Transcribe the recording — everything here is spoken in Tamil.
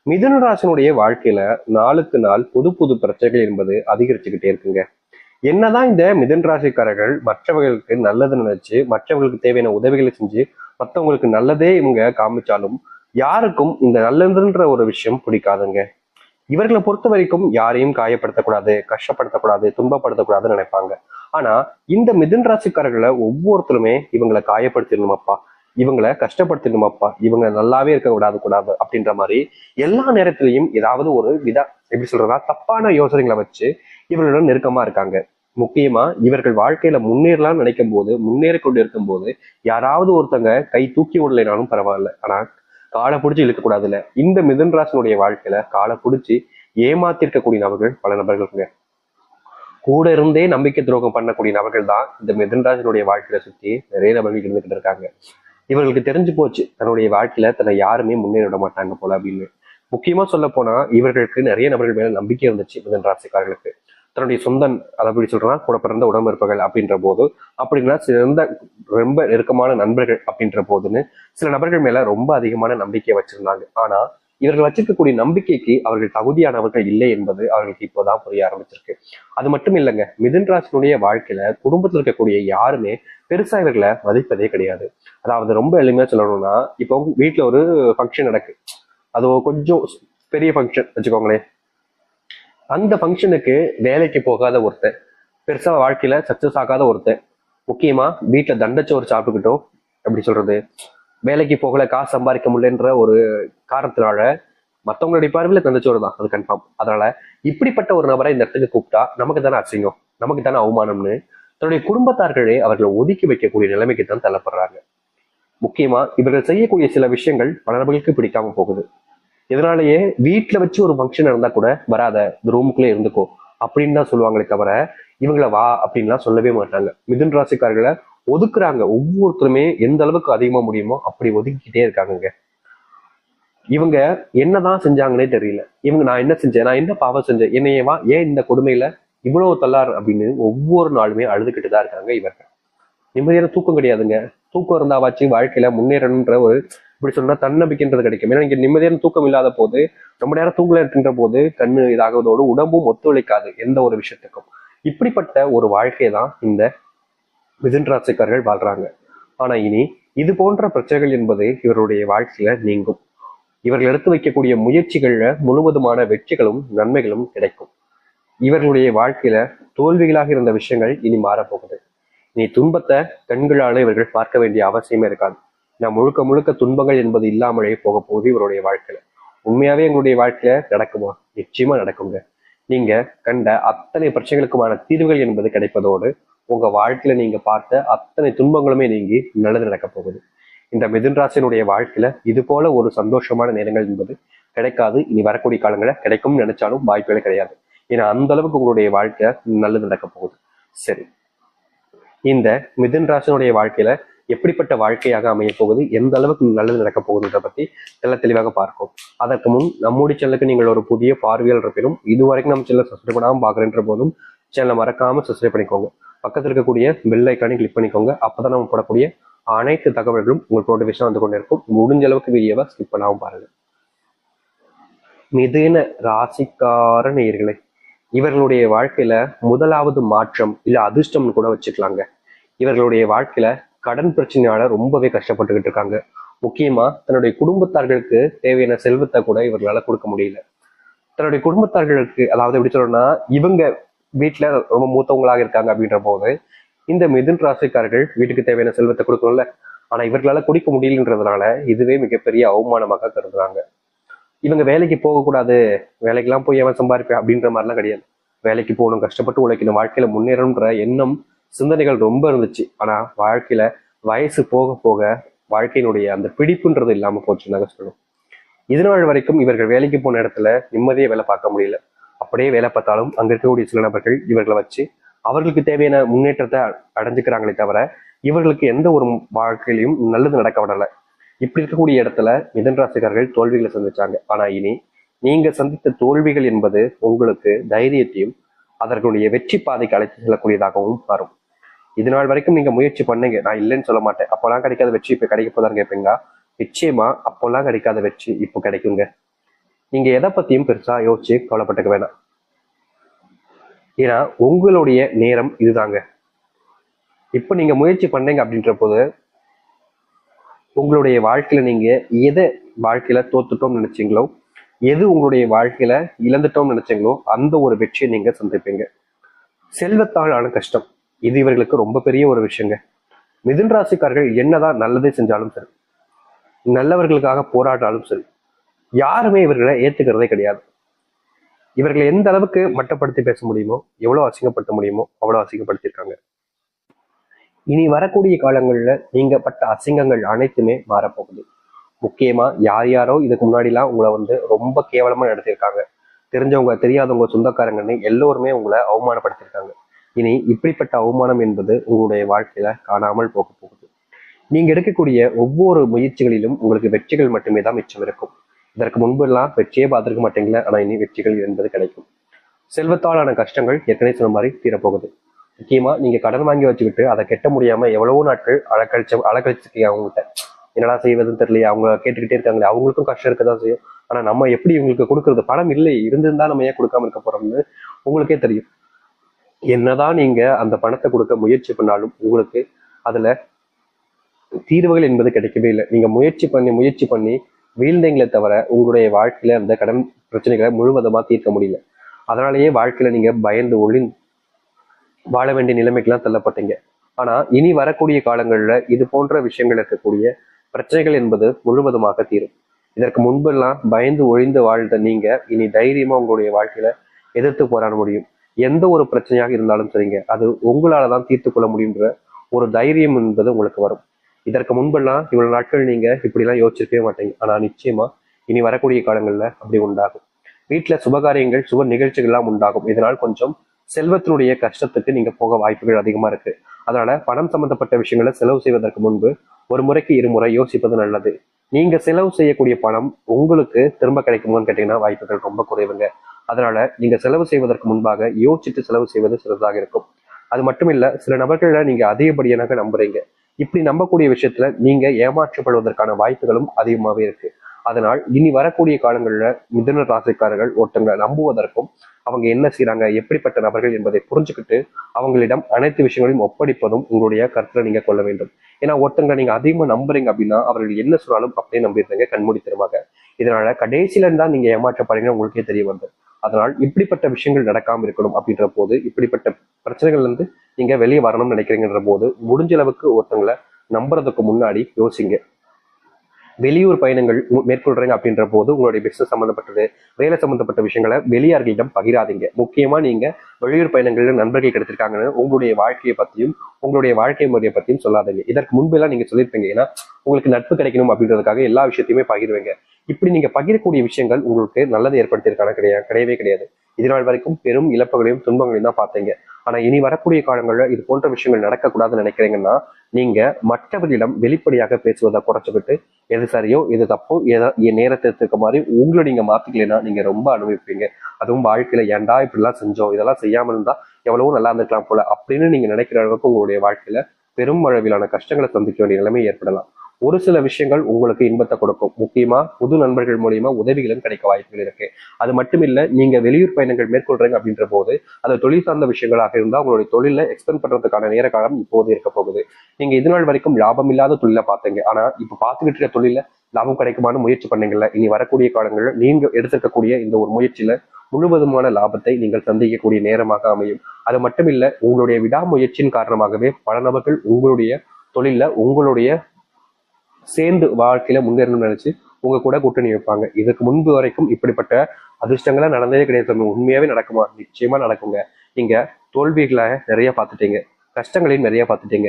மிதுன ராசினுடைய வாழ்க்கையில நாளுக்கு நாள் புது புது பிரச்சனைகள் என்பது அதிகரிச்சுக்கிட்டே இருக்குங்க. என்னதான் இந்த மிதுன ராசிக்காரர்கள் மற்றவர்களுக்கு நல்லது நினைச்சு மற்றவர்களுக்கு தேவையான உதவிகளை செஞ்சு மற்றவங்களுக்கு நல்லதே இவங்க காமிச்சாலும் யாருக்கும் இந்த நல்லதுன்ற ஒரு விஷயம் பிடிக்காதுங்க. இவர்களை பொறுத்த வரைக்கும் யாரையும் காயப்படுத்தக்கூடாது, கஷ்டப்படுத்தக்கூடாது, துன்பப்படுத்தக்கூடாதுன்னு நினைப்பாங்க. ஆனா இந்த மிதுன ராசிக்காரர்களை ஒவ்வொருத்தருமே இவங்களை காயப்படுத்திடணுமாப்பா, இவங்களை கஷ்டப்படுத்திடணுமாப்பா, இவங்க நல்லாவே இருக்க கூடாது அப்படின்ற மாதிரி எல்லா நேரத்திலையும் ஏதாவது ஒரு எப்படி சொல்றதா தப்பான யோசனைகளை வச்சு இவர்களுடன் நெருக்கமா இருக்காங்க. முக்கியமா இவர்கள் வாழ்க்கையில முன்னேறலாம்னு நினைக்கும் போது, முன்னேறி கொண்டு இருக்கும் போது யாராவது ஒருத்தங்க கை தூக்கி விடலைனாலும் பரவாயில்ல, ஆனா காலை பிடிச்சி இழுக்க கூடாதுல்ல. இந்த மிதுன ராசினுடைய வாழ்க்கையில காலை பிடிச்சி ஏமாத்திருக்கக்கூடிய நபர்கள் பல நபர்களுங்க. கூட இருந்தே நம்பிக்கை துரோகம் பண்ணக்கூடிய நபர்கள் தான் இந்த மிதுன ராசினுடைய வாழ்க்கையில சுத்தி நிறைய நபர்கள் இருந்துகிட்டு இருக்காங்க. இவர்களுக்கு தெரிஞ்சு போச்சு தன்னுடைய வாழ்க்கையில தன்னை யாருமே முன்னேற விட மாட்டாங்க போல அப்படின்னு. முக்கியமா சொல்ல போனா இவர்களுக்கு நிறைய நபர்கள் மேல நம்பிக்கை இருந்துச்சு மிதுன ராசிக்காரர்களுக்கு. தன்னுடைய சொந்த அதை எப்படி சொல்றா கூட பிறந்த உடம்பிருப்புகள் அப்படின்ற போது, அப்படின்னா சிறந்த ரொம்ப நெருக்கமான நண்பர்கள் அப்படின்ற போதுன்னு சில நபர்கள் மேல ரொம்ப அதிகமான நம்பிக்கையை வச்சிருந்தாங்க. ஆனா இவர்கள் வச்சிருக்கக்கூடிய நம்பிக்கைக்கு அவர்கள் தகுதியானவர்கள் இல்லை என்பது அவர்களுக்கு இப்போதான் புரிய ஆரம்பிச்சிருக்கு. அது மட்டும் இல்லைங்க, மிதுன ராசினுடைய வாழ்க்கையில குடும்பத்தில் இருக்கக்கூடிய யாருமே பெருசா இவர்களை மதிப்பதே கிடையாது. அதாவது ரொம்ப எளிமையா சொல்லணும்னா, இப்போ வீட்டுல ஒரு ஃபங்க்ஷன் நடக்கு, அது கொஞ்சம் பெரிய ஃபங்க்ஷன் வச்சுக்கோங்களேன். அந்த ஃபங்க்ஷனுக்கு வேலைக்கு போகாத ஒருத்தன், பெருசா வாழ்க்கையில சக்சஸ் ஆகாத ஒருத்தன், முக்கியமா வீட்டுல தண்டச்சோறு சாப்பிட்டுக்கிட்டோம் எப்படி சொல்றது, வேலைக்கு போகல, காசு சம்பாதிக்க முடியலன்ற ஒரு காரணத்தினால மற்றவங்களுடைய பார்வையில தண்டச்சோறு தான் அது கன்ஃபார்ம். அதனால இப்படிப்பட்ட ஒரு நபரை இந்த இடத்துக்கு கூப்பிட்டா நமக்கு தானே அசிங்கம், நமக்கு தானே அவமானம்னு தன்னுடைய குடும்பத்தார்களே அவர்களை ஒதுக்கி வைக்கக்கூடிய நிலைமைக்கு தான் தள்ளப்படுறாங்க. முக்கியமா இவர்கள் செய்யக்கூடிய சில விஷயங்கள் பல நபர்களுக்கு பிடிக்காம போகுது. இதனாலேயே வீட்டுல வச்சு ஒரு ஃபங்க்ஷன் நடந்தா கூட வராத, இந்த ரூமுக்குள்ளே இருந்துக்கோ அப்படின்னு தான் சொல்லுவாங்களே தவிர இவங்களை வா அப்படின்லாம் சொல்லவே மாட்டாங்க. மிதுன ராசிக்காரர்களை ஒதுக்குறாங்க. ஒவ்வொருத்தருமே எந்த அளவுக்கு அதிகமா முடியுமோ அப்படி ஒதுக்கிக்கிட்டே இருக்காங்க. இவங்க என்னதான் செஞ்சாங்கன்னே தெரியல. இவங்க நான் என்ன செஞ்சேன், நான் என்ன பாவம் செஞ்சேன், என்னையவா ஏன் இந்த கொடுமையில இவ்வளவு தள்ளார் அப்படின்னு ஒவ்வொரு நாளுமே அழுதுகிட்டு தான் இருக்காங்க இவர்கள். நிம்மதியான தூக்கம் கிடையாதுங்க. தூக்கம் இருந்தாவாச்சு வாழ்க்கையில முன்னேறணுன்ற ஒரு இப்படி சொன்னா தன்னம்பிக்கைன்றது கிடைக்கும். ஏன்னா இங்க நிம்மதியான தூக்கம் இல்லாத போது, ரொம்ப நேரம் தூங்கல இருக்கின்ற போது கண்ணு இதாகுவதோடு உடம்பும் ஒத்துழைக்காது எந்த ஒரு விஷயத்துக்கும். இப்படிப்பட்ட ஒரு வாழ்க்கையை தான் இந்த மிதுன ராசிக்காரர்கள் வாழ்றாங்க. ஆனா இனி இது போன்ற பிரச்சனைகள் என்பது இவருடைய வாழ்க்கையில நீங்கும். இவர்கள் எடுத்து வைக்கக்கூடிய முயற்சிகள்ல முழுவதுமான வெற்றிகளும் நன்மைகளும் கிடைக்கும். இவர்களுடைய வாழ்க்கையில தோல்விகளாக இருந்த விஷயங்கள் இனி மாறப்போகுது. நீ துன்பத்தை கண்களால இவர்கள் பார்க்க வேண்டிய அவசியமே இருக்காது. நான் முழுக்க முழுக்க துன்பங்கள் என்பது இல்லாமலே போக போகுது இவருடைய வாழ்க்கையில. உண்மையாவே எங்களுடைய வாழ்க்கையில நடக்குமா? நிச்சயமா நடக்குங்க. நீங்க கண்ட அத்தனை பிரச்சனைகளுக்குமான தீர்வுகள் என்பது கிடைப்பதோடு உங்க வாழ்க்கையில நீங்க பார்த்த அத்தனை துன்பங்களுமே நீங்கி நல்லது நடக்க போகுது. இந்த மிதுன ராசியினுடைய வாழ்க்கையில இது போல ஒரு சந்தோஷமான நேரங்கள் என்பது கிடைக்காது. இனி வரக்கூடிய காலங்களை கிடைக்கும்னு நினைச்சாலும் வாய்ப்புகளே கிடையாது. ஏன்னா அந்த அளவுக்கு உங்களுடைய வாழ்க்கை நல்லது நடக்க போகுது. சரி, இந்த மிதுன ராசினுடைய வாழ்க்கையில எப்படிப்பட்ட வாழ்க்கையாக அமைய போகுது, எந்த அளவுக்கு நல்லது நடக்க போகுதுன்றத பத்தி தெளிவாக பார்க்கும். அதற்கு முன் நம்முடைய சேனலுக்கு நீங்கள் ஒரு புதிய பார்வையாளர் இருப்பினும் இதுவரைக்கும் நம்ம சேனலை சப்ஸ்கிரைப் பண்ணாமல் பாக்குறேன்ற போதும் சேனலை மறக்காம சப்ஸ்கிரைப் பண்ணிக்கோங்க. பக்கத்தில் இருக்கக்கூடிய பெல் ஐக்கானை கிளிக் பண்ணிக்கோங்க. அப்பதான் நம்ம போடக்கூடிய அனைத்து தகவல்களும் உங்களுக்கு நோட்டிபிகேஷன் வந்து கொண்டு இருக்கும். முடிஞ்ச அளவுக்கு வீடியோவை ஸ்கிப் பண்ணாமல் பாருங்க. மிதுன ராசிக்கார நேயர்களே, இவர்களுடைய வாழ்க்கையில முதலாவது மாற்றம் இல்ல அதிர்ஷ்டம்னு கூட வச்சுக்கலாங்க. இவர்களுடைய வாழ்க்கையில கடன் பிரச்சனையால ரொம்பவே கஷ்டப்பட்டுக்கிட்டு இருக்காங்க. முக்கியமா தன்னுடைய குடும்பத்தார்களுக்கு தேவையான செல்வத்தை கூட இவர்களால கொடுக்க முடியல. தன்னுடைய குடும்பத்தார்களுக்கு, அதாவது எப்படி சொல்லணும்னா, இவங்க வீட்டுல ரொம்ப மூத்தவங்களாக இருக்காங்க அப்படின்ற போது இந்த மிதுன ராசிக்காரர்கள் வீட்டுக்கு தேவையான செல்வத்தை கொடுக்கணும்ல, ஆனா இவர்களால கொடுக்க முடியலன்றதுனால இதுவே மிகப்பெரிய அவமானமாக கருதுறாங்க. இவங்க வேலைக்கு போகக்கூடாது, வேலைக்கெல்லாம் போய் அவன் சம்பாதிப்பேன் அப்படின்ற மாதிரிலாம் கிடையாது. வேலைக்கு போகணும், கஷ்டப்பட்டு உழைக்கணும், வாழ்க்கையில முன்னேறணுன்ற எண்ணம் சிந்தனைகள் ரொம்ப இருந்துச்சு. ஆனா வாழ்க்கையில வயசு போக போக வாழ்க்கையினுடைய அந்த பிடிப்புன்றது இல்லாம போச்சுன்னாங்க சொல்லணும். இதனால வரைக்கும் இவர்கள் வேலைக்கு போன இடத்துல நிம்மதியை வேலை பார்க்க முடியல. அப்படியே வேலை பார்த்தாலும் அங்க இருக்கக்கூடிய சில நபர்கள் இவர்களை வச்சு அவர்களுக்கு தேவையான முன்னேற்றத்தை அடைஞ்சுக்கிறாங்களே தவிர இவர்களுக்கு எந்த ஒரு வாழ்க்கையிலையும் நல்லது நடக்க விடல. இப்படி இருக்கக்கூடிய இடத்துல மிதுன ராசிக்காரர்கள் தோல்விகளை சந்திச்சாங்க. ஆனா இனி நீங்க சந்தித்த தோல்விகள் என்பது உங்களுக்கு தைரியத்தையும் அதற்குடைய வெற்றி பாதைக்கு அழைத்து செல்லக்கூடியதாகவும் மாறும். இது நாள் வரைக்கும் நீங்க முயற்சி பண்ணீங்க, நான் இல்லைன்னு சொல்ல மாட்டேன். அப்போல்லாம் கிடைக்காத வெற்றி இப்ப கிடைக்க போதான்னு கேட்பீங்க. நிச்சயமா அப்போல்லாம் கிடைக்காத வெற்றி இப்போ கிடைக்குங்க. நீங்க எதை பத்தியும் பெருசா யோசிச்சு கவலைப்பட்டுக்க வேணாம். ஏன்னா உங்களுடைய நேரம் இதுதாங்க. இப்ப நீங்க முயற்சி பண்ணீங்க அப்படின்ற போது உங்களுடைய வாழ்க்கையில நீங்க எதை வாழ்க்கையில தோத்துட்டோம்னு நினைச்சீங்களோ, எது உங்களுடைய வாழ்க்கையில இழந்துட்டோம்னு நினைச்சீங்களோ அந்த ஒரு வெற்றியை நீங்க சந்திப்பீங்க. செல்வத்தால் ஆன கஷ்டம், இது இவர்களுக்கு ரொம்ப பெரிய ஒரு விஷயங்க. மிதுன ராசிக்காரர்கள் என்னதான் நல்லதே செஞ்சாலும் சரி, நல்லவர்களுக்காக போராடினாலும் சரி, யாருமே இவர்களை ஏத்துக்கிறதே கிடையாது. இவர்களை எந்த அளவுக்கு மட்டப்படுத்தி பேச முடியுமோ, எவ்வளவு அசிங்கப்படுத்த முடியுமோ அவ்வளவு அசிங்கப்படுத்தியிருக்காங்க. இனி வரக்கூடிய காலங்கள்ல நீங்க பட்ட அசிங்கங்கள் அனைத்துமே மாறப்போகுது. முக்கியமா யார் யாரோ இதுக்கு முன்னாடிலாம் உங்களை ரொம்ப கேவலமா நடத்தியிருக்காங்க, தெரிஞ்சவங்க தெரியாதவங்க சொந்தக்காரங்கன்னு எல்லோருமே உங்களை அவமானப்படுத்தியிருக்காங்க. இனி இப்படிப்பட்ட அவமானம் என்பது உங்களுடைய வாழ்க்கையில காணாமல் போக போகுது. நீங்க எடுக்கக்கூடிய ஒவ்வொரு முயற்சிகளிலும் உங்களுக்கு வெற்றிகள் மட்டுமே தான் மிச்சம் இருக்கும். இதற்கு முன்பு எல்லாம் வெற்றியே பார்த்துருக்க மாட்டீங்களா, ஆனா இனி வெற்றிகள் என்பது கிடைக்கும். செல்வத்தாலான கஷ்டங்கள் ஏற்கனவே சொன்ன மாதிரி தீரப்போகுது. முக்கியமா நீங்க கடன் வாங்கி வச்சுக்கிட்டு அதை கெட்ட முடியாம எவ்வளவோ நாட்கள் அலக்கழிச்சிருக்கீங்க அவங்ககிட்ட. என்னடா செய்வதுன்னு தெரியல, அவங்க கேட்டுக்கிட்டே இருக்காங்களே, அவங்களுக்கும் கஷ்டம் இருக்கதான் செய்யும். ஆனா நம்ம எப்படி இவங்களுக்கு கொடுக்கறது, பணம் இல்லை இருந்திருந்தா நம்ம ஏன் கொடுக்காம இருக்க போறோம்னு உங்களுக்கே தெரியும். என்னதான் நீங்க அந்த பணத்தை கொடுக்க முயற்சி பண்ணாலும் உங்களுக்கு அதுல தீர்வுகள் என்பது கிடைக்கவே இல்லை. நீங்க முயற்சி பண்ணி வீழ்ந்தீங்களே தவிர உங்களுடைய வாழ்க்கையில அந்த கடன் பிரச்சனைகளை முழுவதுமா தீர்க்க முடியல. அதனாலேயே வாழ்க்கையில நீங்க பயந்து வாழ வேண்டிய நிலைமைக்கெல்லாம் தள்ளப்பட்டீங்க. ஆனா இனி வரக்கூடிய காலங்கள்ல இது போன்ற விஷயங்கள் இருக்கக்கூடிய பிரச்சனைகள் என்பது முழுவதுமாக தீரும். இதற்கு முன்பெல்லாம் பயந்து ஒழிந்து வாழ்ந்த நீங்க இனி தைரியமா உங்களுடைய வாழ்க்கையில எதிர்த்து போராட முடியும். எந்த ஒரு பிரச்சனையாக இருந்தாலும் சரிங்க, அது உங்களாலதான் தீர்த்து கொள்ள முடியுன்ற ஒரு தைரியம் என்பது உங்களுக்கு வரும். இதற்கு முன்பெல்லாம் இவ்வளவு நாட்கள் நீங்க இப்படிலாம் யோசிச்சிருக்கவே மாட்டீங்க. ஆனா நிச்சயமா இனி வரக்கூடிய காலங்கள்ல அப்படி உண்டாகும். வீட்டுல சுபகாரியங்கள் சுப நிகழ்ச்சிகள் எல்லாம் உண்டாகும். இதனால் கொஞ்சம் செல்வத்தினுடைய கஷ்டத்துக்கு நீங்க போக வாய்ப்புகள் அதிகமா இருக்கு. அதனால பணம் சம்பந்தப்பட்ட விஷயங்களை செலவு செய்வதற்கு முன்பு ஒரு முறைக்கு இருமுறை யோசிப்பது நல்லது. நீங்க செலவு செய்யக்கூடிய பணம் உங்களுக்கு திரும்ப கிடைக்குமான்னு கேட்டீங்கன்னா வாய்ப்புகள் ரொம்ப குறைவுங்க. அதனால நீங்க செலவு செய்வதற்கு முன்பாக யோசிச்சுட்டு செலவு செய்வது சிறந்ததாக இருக்கும். அது மட்டும் இல்ல, சில நபர்களை நீங்க அதிகப்படியாக நம்புறீங்க. இப்படி நம்பக்கூடிய விஷயத்துல நீங்க ஏமாற்றப்படுவதற்கான வாய்ப்புகளும் அதிகமாவே இருக்கு. அதனால் இனி வரக்கூடிய காலங்கள்ல மிதுன ராசிக்காரர்கள் ஒருத்தங்களை நம்புவதற்கும் அவங்க என்ன செய்யறாங்க, எப்படிப்பட்ட நபர்கள் என்பதை புரிஞ்சுக்கிட்டு அவங்களிடம் அனைத்து விஷயங்களையும் ஒப்படைப்பதும் உங்களுடைய கருத்துல நீங்க கொள்ள வேண்டும். ஏன்னா ஒருத்தங்க நீங்க அதிகமா நம்புறீங்க அப்படின்னா அவர்கள் என்ன சொன்னாலும் அப்படியே நம்பிடுறீங்க கண்மூடித்தனமாக. இதனால கடைசியில இருந்தா நீங்க ஏமாற்றப்படுறீங்க உங்களுக்கே தெரிய வந்து. அதனால் இப்படிப்பட்ட விஷயங்கள் நடக்காம இருக்கணும் அப்படின்ற போது, இப்படிப்பட்ட பிரச்சனைகள்ல இருந்து நீங்க வெளியே வரணும்னு நினைக்கிறீங்கன்ற போது முடிஞ்ச அளவுக்கு ஒருத்தங்களை நம்புறதுக்கு முன்னாடி யோசிங்க. வெளியூர் பயணங்கள் மேற்கொள்றீங்க அப்படின்ற போது உங்களுடைய பிசினஸ் சம்பந்தப்பட்டது, வேலை சம்பந்தப்பட்ட விஷயங்களை வெளியார்களிடம் பகிராதீங்க. முக்கியமா நீங்க வெளியூர் பயணங்கள்ல நண்பர்கள் கிடைத்திருக்காங்கன்னு உங்களுடைய வாழ்க்கையை பத்தியும் உங்களுடைய வாழ்க்கை முறையை பத்தியும் சொல்லாதீங்க. இதற்கு முன்பு எல்லாம் நீங்க சொல்லியிருப்பீங்க, ஏன்னா உங்களுக்கு நட்பு கிடைக்கணும் அப்படின்றதுக்காக எல்லா விஷயத்தையுமே பகிர்வீங்க. இப்படி நீங்க பகிரக்கூடிய விஷயங்கள் உங்களுக்கு நல்லது ஏற்படுத்தியிருக்கான கிடையவே கிடையாது. இதனால் வரைக்கும் பெரும் இழப்புகளையும் துன்பங்களையும் தான் பார்த்தீங்க. ஆனா இனி வரக்கூடிய காலங்கள்ல இது போன்ற விஷயங்கள் நடக்கக்கூடாதுன்னு நினைக்கிறீங்கன்னா நீங்க மற்றவர்களிடம் வெளிப்படையாக பேசுவதை குறைச்சுக்கிட்டு எது சரியோ எது தப்போ என் நேரத்தை இருக்க மாதிரி உங்களை நீங்க மாத்திக்கலைன்னா நீங்க ரொம்ப அனுபவிப்பீங்க. அதுவும் வாழ்க்கையில ஏன்டா இப்படிலாம் செஞ்சோம், இதெல்லாம் செய்யாமல் இருந்தா எவ்வளவோ நல்லா இருந்திருக்கலாம் போல அப்படின்னு நீங்க நினைக்கிற அளவுக்கு உங்களுடைய வாழ்க்கையில பெரும் அளவிலான கஷ்டங்களை சந்திக்க வேண்டிய நிலைமை ஏற்படலாம். ஒரு சில விஷயங்கள் உங்களுக்கு இன்பத்தை கொடுக்கும். முக்கியமா புது நண்பர்கள் மூலியமா உதவிகளும் கிடைக்க வாய்ப்புகள் இருக்கு. அது மட்டும் இல்ல, நீங்க வெளியூர் பயணங்கள் மேற்கொள்றீங்க அப்படின்ற போது அது தொழில் சார்ந்த விஷயங்களாக இருந்தால் உங்களுடைய தொழில எக்ஸ்பெண்ட் பண்றதுக்கான நேர காலம் இப்போது இருக்க போகுது. நீங்க இது நாள் வரைக்கும் லாபம் இல்லாத தொழில பார்த்தீங்க, ஆனா இப்ப பார்த்துக்கிட்டு இருக்க தொழில லாபம் கிடைக்குமான்னு முயற்சி பண்ணீங்கல்ல, இனி வரக்கூடிய காலங்களில் நீங்க எடுத்திருக்கக்கூடிய இந்த ஒரு முயற்சியில முழுவதுமான லாபத்தை நீங்கள் சந்திக்கக்கூடிய நேரமாக அமையும். அது மட்டும் இல்ல, உங்களுடைய விடாமுயற்சியின் காரணமாகவே பல நபர்கள் உங்களுடைய தொழில உங்களுடைய சேர்ந்து வாழ்க்கையில முன்னேறணும்னு நினைச்சு உங்க கூட கூட்டணி வைப்பாங்க. இதுக்கு முன்பு வரைக்கும் இப்படிப்பட்ட அதிர்ஷ்டங்களா நடந்ததே கிடையாது. உண்மையாவே நடக்குமா? நிச்சயமா நடக்குங்க. நீங்க தோல்விகளை நிறைய பார்த்துட்டீங்க, கஷ்டங்களையும் நிறைய பார்த்துட்டீங்க.